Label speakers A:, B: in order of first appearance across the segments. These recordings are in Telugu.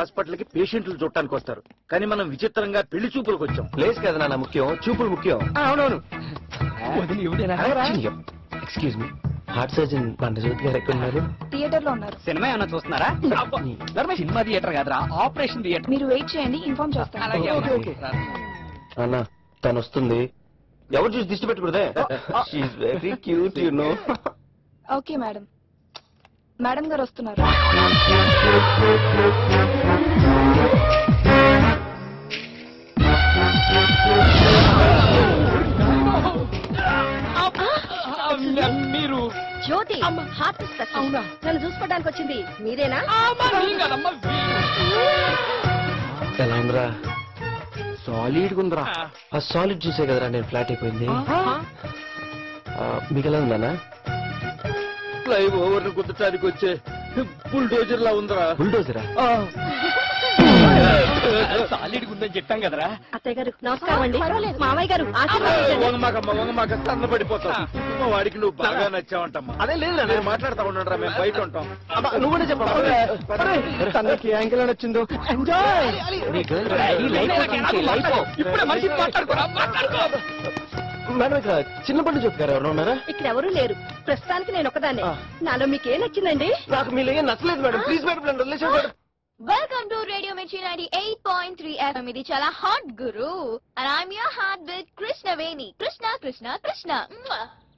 A: హాస్పిటల్ కి పేషెంట్లు చూడటానికి వస్తారు, కానీ మనం విచిత్రంగా పెళ్లి చూపులకు వచ్చాం.
B: ప్లేస్ కదా నాన్న ముఖ్యం, చూపులు ముఖ్యం.
A: అవునవును.
B: Excuse me, heart surgeon Bandajyothi గారు ఎక్కడ ఉన్నారు?
C: థియేటర్ లో ఉన్నారు.
D: సినిమా ఏమన్నా చూస్తున్నారా? సినిమా థియేటర్ కాదురా, ఆపరేషన్ థియేటర్.
C: మీరు వెయిట్ చేయండి, ఇన్ఫార్మ్ చేస్తాను.
B: నాన్న తను వస్తుంది, ఎవరు చూసి దిష్టి పెట్టకూడదే. She is very cute you know.
C: Okay madam. Madam గారు వస్తున్నారు.
D: మీరు
E: జ్యోతి హార్ట్ అవునా? నన్ను చూసుకోవడానికి వచ్చింది మీరేనా?
B: ఎలా ఉందిరా? సాలిడ్ ఉందిరా. ఆ సాలిడ్ చూసే కదరా నేను ఫ్లాట్ అయిపోయింది. మీకు ఎలా ఉందన్నా?
A: ఫ్లై ఓవర్ ను గుద్దటానికి వచ్చే బుల్డోజర్ లా ఉందిరా.
B: బుల్డోజరా?
D: సాలిడ్ ఉందని చెప్పాం కదరా.
E: అత్తయ్య గారు నమస్కారం అండి. మామయ్య గారు ఆశీర్వాదించండి.
A: సన్నబడిపోతాం. మా వాడికి నువ్వు బాగా నచ్చావంటమ్మా.
B: అదే లేదు
A: నేను మాట్లాడతా ఉండరా, మేము బయట ఉంటాం.
B: నువ్వు చెప్పండి యాంగిల్ నచ్చిందో.
D: ఇప్పుడే మంచి మాట్లాడుకోరా.
B: మేడం ఇక్కడ చిన్న బండి చూపుతారు, ఎవరు ఉన్నారా?
E: ఇక్కడ ఎవరూ లేరు, ప్రస్తుతానికి నేను ఒకదాన్ని. నాలో మీకేం నచ్చిందండి?
B: నాకు మీరు ఏం నచ్చలేదు మేడం, ప్లీజ్ మేడం నన్ను వదిలేసాను మేడం.
F: వెల్కమ్ టు రేడియో మిర్చి 98.3 FM. ఇది చాలా హాట్ గురు and I'm your heart beat Krishnaveni. Krishna Krishna Krishna.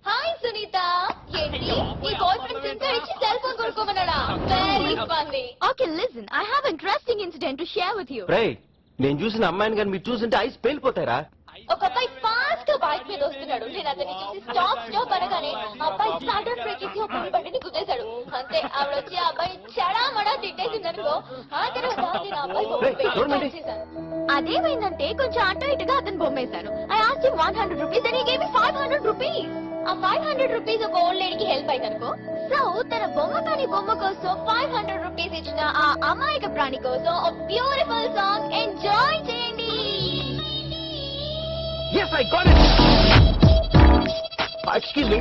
F: Hi Sunitha. ఏంటి నీ బాయ్ ఫ్రెండ్ సింగర్ ఇచ్చి సెల్ ఫోన్ కొనుక్కోమన్నాడా? Very funny. Okay listen, I have interesting incident to share with you.
B: నేను చూసిన అమ్మాయిని కానీ మీరు చూసింటే ఐస్ పేలిపోతారా?
F: ఒక అబ్బాయి ఫాస్ట్ గా బైక్ మీద వస్తున్నాడు. నేను అతన్ని చూసి స్టాప్ స్టాప్ అనగానే అబ్బాయి సడన్ బ్రేక్ ఇచ్చి ఒక బండిని గుద్దేశాడు. అంతే, ఆవిడ వచ్చి ఆ అబ్బాయి చెడామడా తిట్టేసింది అనుకో. ఆ తర్వాత నేను అబ్బాయి అదేమైందంటే కొంచెం అటు ఇటుగా అతను బొమ్మేశాను. I asked him 100 rupees and he gave me 500 rupees. ఆ 500 రూపీస్ ఒక ఓల్డ్ లేడీకి హెల్ప్ అయింది అనుకో. సో తన బొమ్మ కాని బొమ్మ కోసం 500 రూపీస్ ఇచ్చిన ఆ అమాయక ప్రాణి కోసం ఒక బ్యూటిఫుల్ సాంగ్ ఎంజాయ్ చేయండి.
B: Yes, I got it. Excuse me,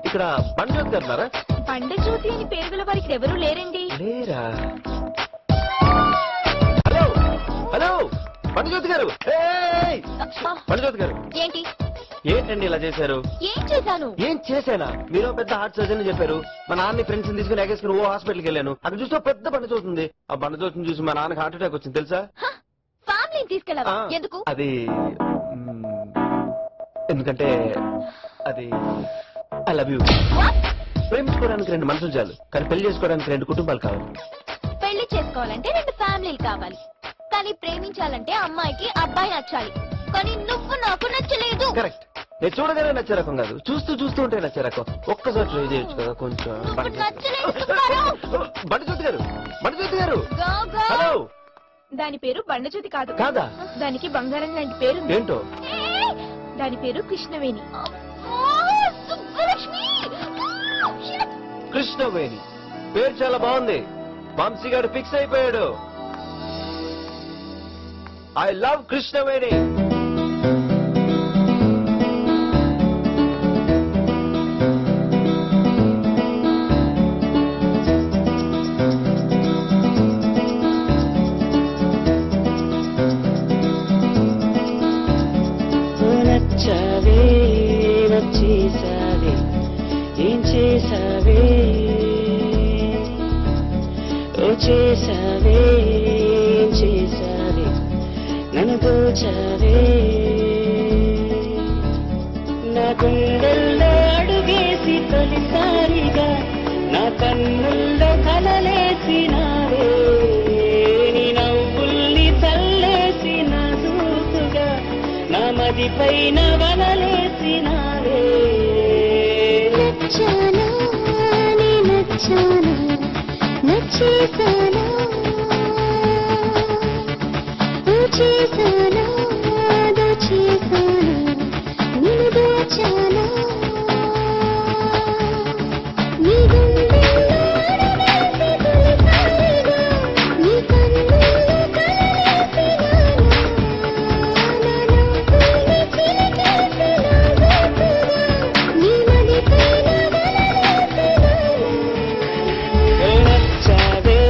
B: ఇక్కడ బండజ్యోతి గారు ఉన్నారా?
F: బండజ్యోతి అని పేరు గల వారికి ఎవరూ లేరండి.
B: లేరా? హలో హలో బండజ్యోతి గారు. బండజ్యోతి గారు
F: ఏంటి
B: ఏంటండి ఇలా చేశారు?
F: ఏం చేశాను?
B: ఏం చేశానా? మీరు పెద్ద హార్ట్ సర్జన్ చెప్పారు. మా నాన్న ఫ్రెండ్స్ తీసుకుని ఎగేసుకుని ఓ హాస్పిటల్కి వెళ్ళాను. అక్కడ చూస్తే పెద్ద బండజ్యోతి ఉంది. ఆ బండజ్యోతిని చూసి మా నాన్నకి హార్ట్ అటాక్ వచ్చింది తెలుసా?
F: ఫ్యామిలీని తీసుకెళ్ళావా? ఎందుకు?
B: అది ఎందుకంటే అది ఐ లవ్ యూ. ప్రేమించుకోవడానికి 2 మనుషులు చాలు, కానీ పెళ్లి చేసుకోవడానికి 2 కుటుంబాలు కావాలి.
F: పెళ్లి చేసుకోవాలంటే 2 ఫ్యామిలీలు కావాలి, కానీ ప్రేమించాలంటే అమ్మాయికి అబ్బాయి నచ్చాలి. కానీ నువ్వు నాకు నచ్చలేదు.
B: కరెక్ట్. నేను చూడగానే నచ్చే రకం కాదు, చూస్తూ చూస్తూ ఉంటే నచ్చే రకం. ఒక్కసారి ట్రై చేయొచ్చు కదా కొంచెం. బండజ్యోతి గారు, బండజ్యోతి గారు. హలో.
C: దాని పేరు బండజ్యోతి కాదు.
B: కాదా?
C: దానికి బంగారం లాంటి పేరు.
B: ఏంటో?
C: దాని పేరు కృష్ణవేణి.
B: కృష్ణవేణి పేరు చాలా బాగుంది. వంశీ గారు ఫిక్స్ అయిపోయాడు. I love Krishnaveni.
G: నచ్చావే నచ్చేసావే ఏం చేసావే ఓ చేసావే ఏం చేసావే నన్ను దోచావే నా గుండెల్లో అడుగేసి తొలిసారిగా నా కన్నుల్లో కలలేసినావే నీ నవ్వుల్ని తల్లేసి నా దూకుగా నా మది పైన వలలేసినావే.
F: నచ్చానా నీ నచ్చానా నచ్చేసానా చేసానా దోచేసానా నిన్ను దోచానా నీ గుండెల్లో అడుగేసి తొలిసారిగా నీ కన్నుల్లో కలలేసినానా నా నవ్వుల్ని చిలికేసి నా దూకుగా నీ మది పైన వలలేసినానా.
G: నచ్చావే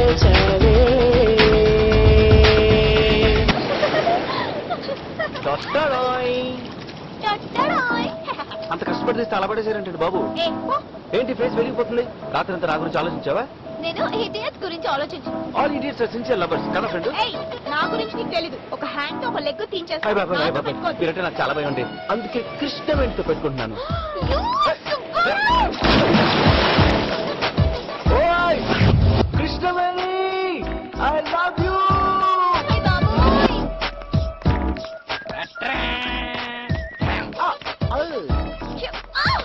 G: మరచావే
B: దొట్టడాయ్.
F: టట్టడాయ్.
B: అంత కష్టపడి తీస్తే అలా పడేసారంటే బాబు.
F: ఏ, పో.
B: ఏంటి ఫేస్ వెలిగిపోతుంది? రాత్రి అంతా నా గురించి ఆలోచించావా?
F: నేను ఇడియట్స్ గురించి ఆలోచించు.
B: All idiots are sincere lovers కదా ఫ్రెండ్?
C: ఏయ్, నా గురించి నీకు తెలీదు. ఒక హ్యాండ్ తో ఒక లెగ్
B: అయ్య
C: తీయించేస్తా.
B: బాబాయ్
C: నాతో పెట్టుకోవద్దు.
B: మీరంటే నాకు చాలా భయం ఉండేది, అందుకే కృష్ణవేణితో పెట్టుకుంటున్నాను.
F: You
B: ఓయ్ Krishnaveni, I love you.
F: Hi, baboy. Oh,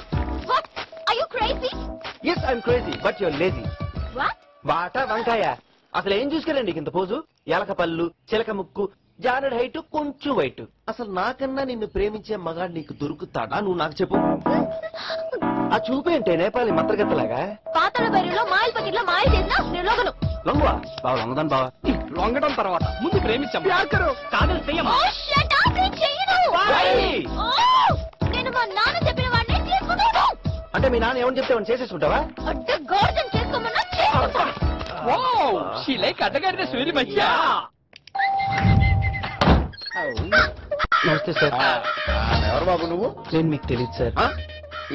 F: what? Are you crazy?
B: Yes I'm crazy but your lazy.
F: What?
B: బాట వంకాయ అసలు ఏం చూసుకోరండి ఇంత పోజు? ఎలక పళ్ళు, చిలక ముక్కు, జానెడ్ హైట్, కొంచెం వైట్. అసలు నాకన్నా నిన్ను ప్రేమించే మగాడు నీకు దొరుకుతాడా? నువ్వు నాకు చెప్పు. ఆ చూపేంటే నేపాలి మంత్రగత్తలాగా?
F: పాతాళ భైరవిలో మాయల పకెట్లో మాయలు చేసిన నిర్లోగను.
B: లొంగువా బావ, లొంగదాను బావా.
D: లొంగడం తర్వాత ముందు ప్రేమించాం. కాదలు చెయ్యమా?
F: Oh, shut up, నేను చెయ్యను. Oh, నేను మా నాన్న చెప్పిన వాడిని చేసుకున్నాను.
B: అంటే మీ నాన్న ఏమని చెప్తే చేసేసుకుంటావా?
F: అడ్డ గోర్జన్ చేసుకోమన్నా చేసుకుంటా.
D: వావ్, షీ లైక్ అడ్డగాడిన సూరి మధ్య.
B: నమస్తే సార్.
A: ఎవరు బాబు నువ్వు?
B: నేను మీకు తెలియదు సార్.
A: ఆ?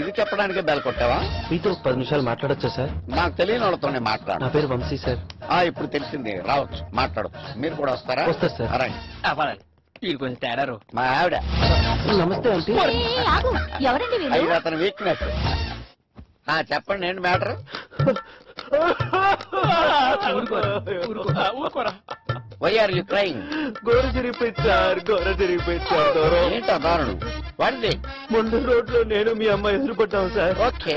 A: ఇది చెప్పడానికే బెల్ కొట్టావా?
B: మీతో ఒక 10 నిమిషాలు మాట్లాడొచ్చా సార్?
A: నాకు తెలియని వాళ్ళతోనే మాట్లాడు.
B: నా పేరు వంశీ సార్.
A: ఇప్పుడు తెలిసింది, రావచ్చు, మాట్లాడచ్చు. మీరు కూడా వస్తారా?
B: వస్తా సార్.
A: రండి.
D: వీడు కొంచెం తేడారు.
A: మా ఆవిడ
B: నమస్తే ఆంటీ.
F: ఏ, ఆగు. ఎవరండి
A: ఇది
F: వీళ్ళు?
A: అతని వీక్నెస్. చెప్పండి ఏంటి మ్యాటర్?
D: ఊరుకోరా.
A: Why are you crying?
B: గోర తిరిగిపోయింది సార్, గోర తిరిగిపోయింది సార్. దూరం
A: ఏంటో దారుణం. వాడిది
B: ముందు రోడ్లో నేను మీ అమ్మాయి ఎదురుపడ్డాం సార్.
A: ఓకే.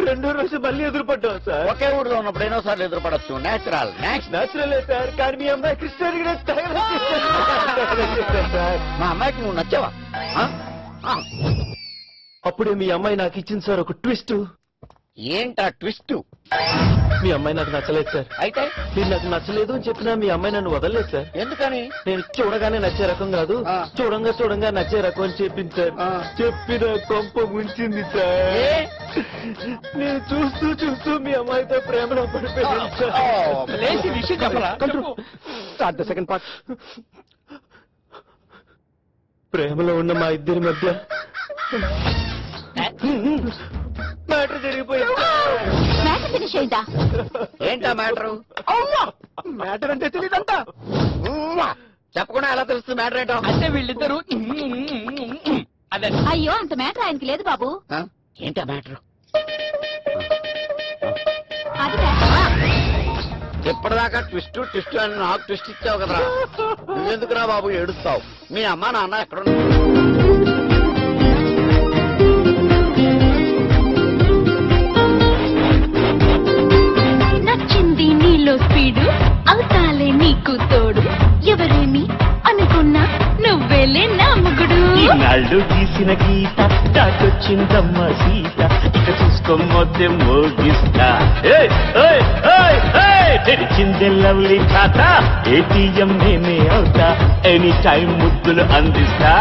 B: రెండో రోజు మళ్ళీ ఎదురుపడ్డాం సార్.
A: ఒకే ఊళ్ళో ఉన్నప్పుడు ఎన్నోసార్లు ఎదురుపడచ్చు. నేచురల్.
B: నేచురలే సార్, కానీ మీ అమ్మాయి కృష్ణుడికి సార్.
A: మా అమ్మాయికి నువ్వు నచ్చావా?
B: అప్పుడే మీ అమ్మాయి నాకు ఇచ్చింది సార్ ఒక ట్విస్ట్.
A: ఏంటా ట్విస్ట్?
B: మీ అమ్మాయి నాకు నచ్చలేదు సార్.
A: అయితే
B: మీరు నాకు నచ్చలేదు అని చెప్పినా మీ అమ్మాయి నన్ను వదలలేదు సార్.
A: ఎందుకని?
B: నేను చూడగానే నచ్చే రకం కాదు, చూడంగా నచ్చే రకం అని చెప్పింది సార్. చెప్పిన కొంప ముంచింది సార్.
A: ఏ?
B: నేను చూస్తూ మీ అమ్మాయితో ప్రేమలో పడిపోయింది సార్.
D: లేచి విషయం చెప్పరా?
B: Start the second part. ప్రేమలో ఉన్న మా ఇద్దరి మధ్య మ్యాటర్ జరిగిపోయింది.
F: మ్యాటర్ ఫినిష్ అయిందా?
A: ఏంటా మ్యాటరు?
B: మ్యాటర్ అంటే తెలియదంతా.
A: చెప్పకుండా ఎలా తెలుస్తుంది మ్యాటర్ ఏంటో?
D: అంటే వీళ్ళిద్దరు అదే.
F: అయ్యో, అంత మ్యాటర్ ఆయనకి లేదు బాబు.
A: ఏంటా మ్యాటర్?
F: అది మ్యాటరా?
A: ఇప్పటిదాకా ట్విస్ట్ ట్విస్ట్ అని నాకు ట్విస్ట్ ఇచ్చావు కదరా. నువ్వెందుకురా బాబు ఏడుస్తావు? మీ అమ్మ నాన్న ఎక్కడ?
E: నచ్చింది నీలో స్పీడు, అవుతాలే నీకు తోడు. ఎవరేమి అనుకున్నా నువ్వేలే నా ముగుడు.
G: ఈనాళ్ళు గీసిన గీత దాటొచ్చిందమ్మ సీత, ఇక చూసుకోమొద్దే మోగిస్తా. తెరిచిందే లవ్లీ ఖాతా, ఏటీఎం నేనే అవుతా. ఎనీ టైం ముద్దులు అందిస్తా.